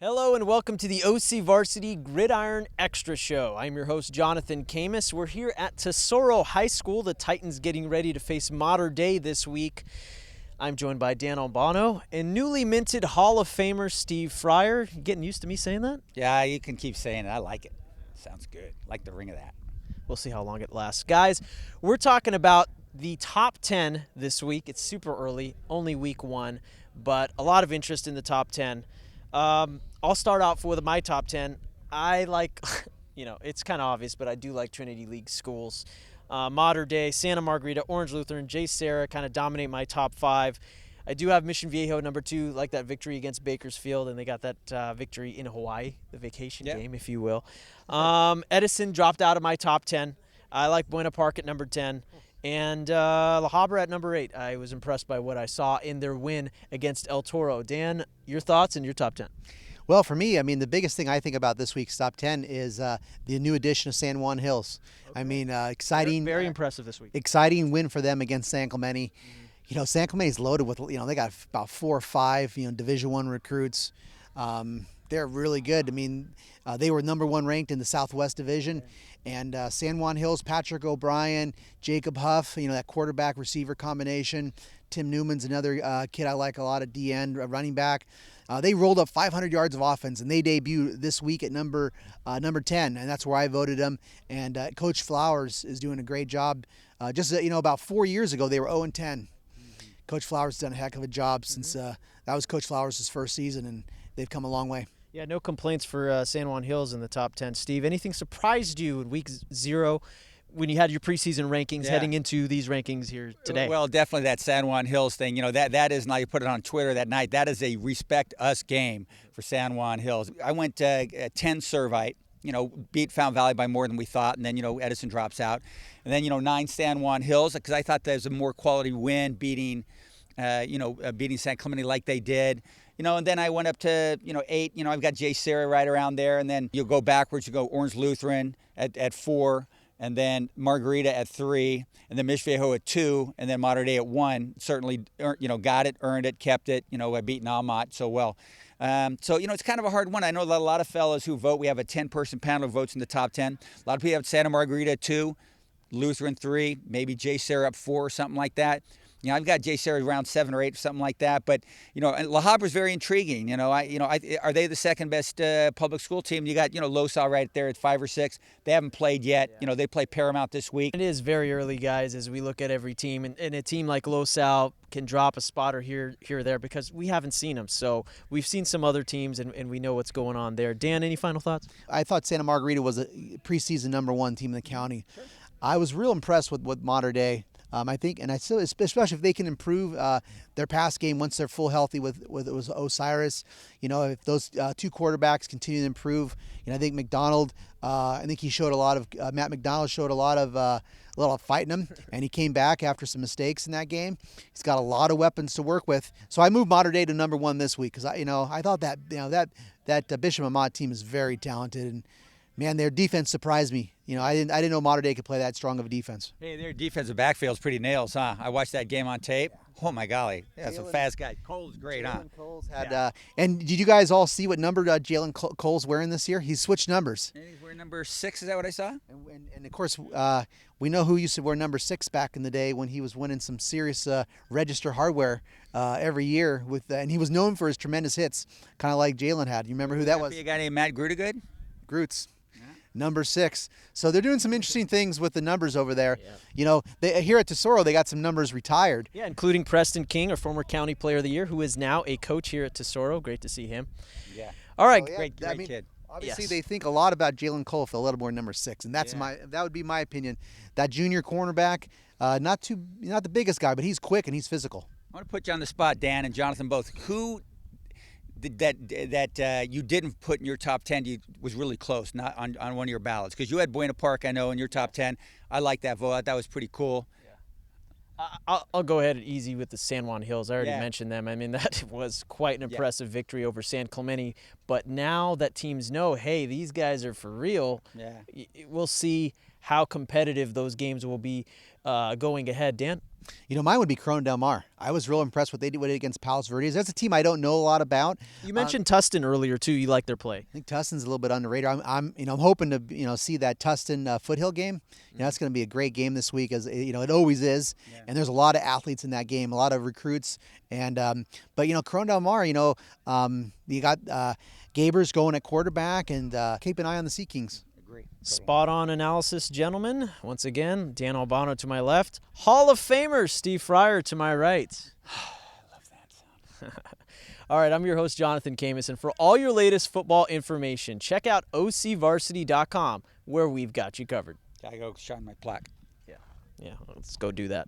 Hello and welcome to the OCVarsity Gridiron Extra show. I'm your host, Jonathan Khamis. We're here at Tesoro High School. The Titans getting ready to face Mater Dei this week. I'm joined by Dan Albano and newly minted Hall of Famer Steve Fryer. You getting used to me saying that? Yeah, you can keep saying it. I like it. Sounds good. Like the ring of that. We'll see how long it lasts. Guys, we're talking about the top 10 this week. It's super early, only week one, but a lot of interest in the top 10. I'll start off with my top 10. I like, it's kind of obvious, but I do like Trinity League schools. Mater Dei, Santa Margarita, Orange Lutheran, J. Sarah kind of dominate my top 5. I do have Mission Viejo number 2, like that victory against Bakersfield, and they got that victory in Hawaii, the vacation game, if you will. Edison dropped out of my top 10. I like Buena Park at number 10. And La Habra at number 8. I was impressed by what I saw in their win against El Toro. Dan, your thoughts and your top 10? Well, for me, the biggest thing I think about this week's top 10 is the new addition of San Juan Hills. Okay. Exciting. Very impressive this week. Exciting win for them against San Clemente. Mm-hmm. San Clemente's loaded with, they got about 4 or 5, Division I recruits. They're really good. They were number 1 ranked in the Southwest Division. Okay. And San Juan Hills, Patrick O'Brien, Jacob Huff, that quarterback receiver combination. Tim Newman's another kid I like a lot at the end, running back. They rolled up 500 yards of offense, and they debut this week at number 10, and that's where I voted them. And Coach Flowers is doing a great job. About 4 years ago, they were 0-10. Mm-hmm. Coach Flowers has done a heck of a job since that was Coach Flowers' first season, and they've come a long way. Yeah, no complaints for San Juan Hills in the top 10. Steve, anything surprised you in week 0 when you had your preseason rankings heading into these rankings here today? Well, definitely that San Juan Hills thing. That is, now you put it on Twitter that night, that is a respect us game for San Juan Hills. I went 10 Servite, beat Fountain Valley by more than we thought, and then, Edison drops out. And then, 9 San Juan Hills, because I thought that was a more quality win beating San Clemente like they did. And then I went up to, 8. I've got J. Sarah right around there. And then you'll go backwards. You go Orange Lutheran at 4. And then Margarita at 3. And then Mission Viejo at 2. And then Mater Dei at 1. Certainly, got it, earned it, kept it. I beat Almont so well. It's kind of a hard one. I know that a lot of fellas who vote. We have a 10-person panel who votes in the top 10. A lot of people have Santa Margarita at 2. Lutheran 3. Maybe J. Sarah up 4 or something like that. I've got J. Sarah around 7 or 8, something like that. But, La Habra is very intriguing. Are they the second best public school team? You got, Losal right there at 5 or 6. They haven't played yet. Yeah. They play Paramount this week. It is very early, guys, as we look at every team. And a team like Losal can drop a spotter here or there because we haven't seen them. So we've seen some other teams, and we know what's going on there. Dan, any final thoughts? I thought Santa Margarita was a preseason number 1 team in the county. Sure. I was real impressed with Mater Dei. I think, and I still, especially if they can improve their pass game once they're full healthy with Osiris, if those 2 quarterbacks continue to improve, I think McDonald, I think he showed a lot of, Matt McDonald showed a lot of fighting him, and he came back after some mistakes in that game. He's got a lot of weapons to work with. So I moved Mater Dei to number 1 this week because I thought that that Bishop Amat team is very talented, and man, their defense surprised me. I didn't know Mater Dei could play that strong of a defense. Hey, their defensive backfield's pretty nails, huh? I watched that game on tape. Oh my golly, that's a fast guy. Cole's great, huh? Cole's had. And did you guys all see what number Jalen Cole's wearing this year? He's switched numbers. And he's wearing number 6. Is that what I saw? And of course, we know who used to wear number 6 back in the day when he was winning some serious register hardware every year and he was known for his tremendous hits, kind of like Jalen had. You remember who that was? A guy named Matt Grudegood? Groots. Number 6. So they're doing some interesting things with the numbers over there. Yeah. Here at Tesoro, they got some numbers retired. Yeah, including Preston King, a former county player of the year, who is now a coach here at Tesoro. Great to see him. Yeah. All right. Great kid. Obviously, they think a lot about Jalen Cole if they let him wear number 6, and that would be my opinion. That junior cornerback, not the biggest guy, but he's quick and he's physical. I want to put you on the spot, Dan and Jonathan both. Who that you didn't put in your top 10 was really close, not on one of your ballots, because you had Buena Park, I know, in your top 10. I like that vote. That was pretty cool. Yeah. I'll go ahead easy with the San Juan Hills. I already mentioned them. That was quite an impressive victory over San Clemente. But now that teams know, hey, these guys are for real, we'll see how competitive those games will be going ahead. Dan? Mine would be Corona Del Mar. I was real impressed with what they did against Palos Verdes. That's a team I don't know a lot about. You mentioned Tustin earlier too. You like their play. I think Tustin's a little bit underrated. I'm hoping to see that Tustin Foothill game. That's going to be a great game this week, as it always is. Yeah. And there's a lot of athletes in that game, a lot of recruits. And but Corona Del Mar, you got Gabers going at quarterback, and keep an eye on the Sea Kings. Spot on analysis, gentlemen. Once again, Dan Albano to my left. Hall of Famer Steve Fryer to my right. I love that sound. All right, I'm your host, Jonathan Khamis, and for all your latest football information, check out OCVarsity.com, where we've got you covered. Gotta go shine my plaque. Yeah, let's go do that.